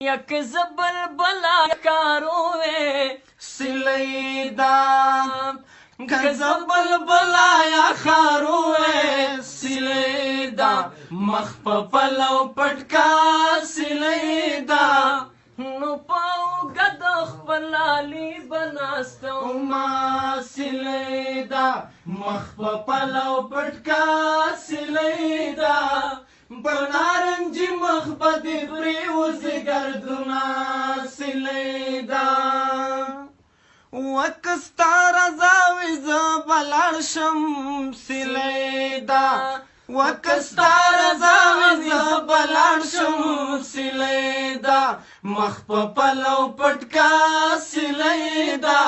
یک زبل بلا کاروے سلیدا گزبل بلا یا خاروے سلیدا مخ په پلو پټکا سلیدا نو پاو گد خپلالی بناستو ما سلیدا مخ په پلو پټکا سلیدا بنارنجی مخ بدی پریوز گردنا سلیدا وکستار زاوی زبلارشم سلیدا وکستار زاوی زبلارشم سلیدا مخ په پلو پټکا سلیدا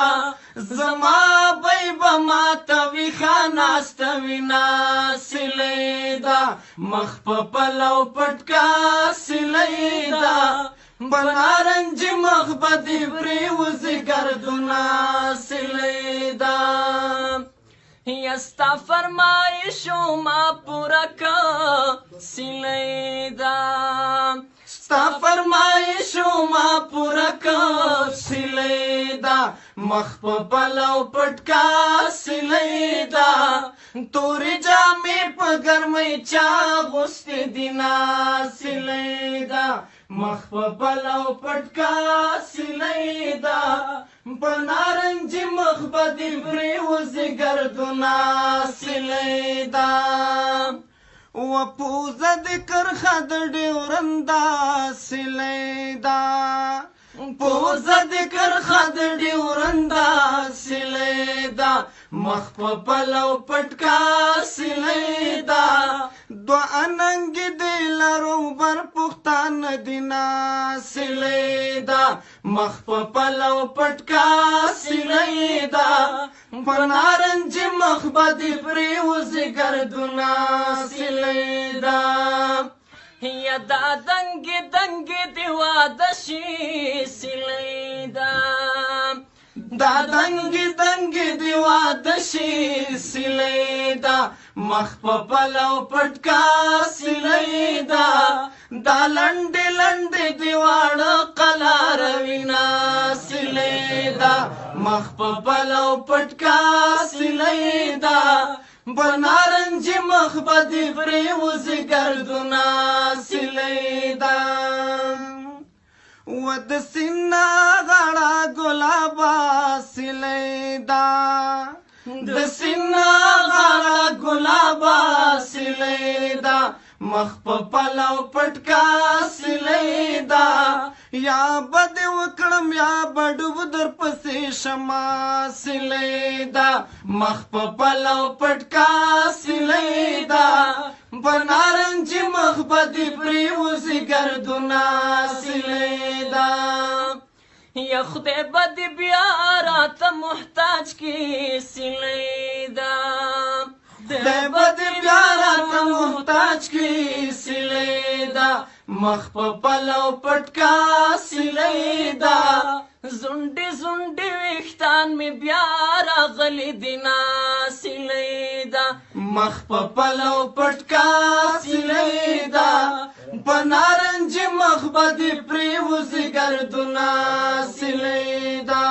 زما بای بما توی خاناست وینا سلیدا مخ په پلو پټکا سلیدا بنارنج مخ بدی پریوز گردنا سلیدا یستا فرمایشو ما پورا کا سلیدا ستا فرمایشو ما پورا کا سلیدا مخ په پلو پټکا سلیدا توری جامی په ګرمۍ چا غوستې دینا سلیدا مخ په پلو پټکا سلیدا په نارنجي مخ بدی پریوزي ګردنا سلیدا و پوزه د کرخه د ډیورندا سلیدا پوزه د کرخه د ډیورندا سلیدا مخ په پلو پټکا سلیدا دو اننګ دی لرو بر پختان دینا سلیدا مخ په پلو پټکا سلیدا پنارنج مخ بدی پریوز گردنا سلیدا یا دا دنگ دنگ دیوا دشی سلیدا دا دنگ دنگ دیوا دشی سلیدا مخ په پلو پټکا سلیدا دا لنډ لنډ دیواړه قلار وینا سلیدا مخ په پلو پټکا سلیدا بنارنج مخ بدی پریوز گردنا سلیدا ود سینا غړا ګلابا سلیدا د سینا غړا ګلابا سلیدا مخ په پلو پټکا سلیدا یا بد وکړم یا بډو در پسې شما سلیدا مخ په پلو پټکا سلیدا بنارنج مخ بدی پریوزي ګردنا سلیدا یا خدای بدی بیا راته محتاج کی سلیدا خدای بدی بیا راته محتاج کی سلیدا مخ په پلو پټکا سلیدا زونډي زونډي وختان می بیا راغلی دینا سلیدا مخ په پلو پټکا سلیدا بنارنج مخ بدی پریوزي گردنا سلیدا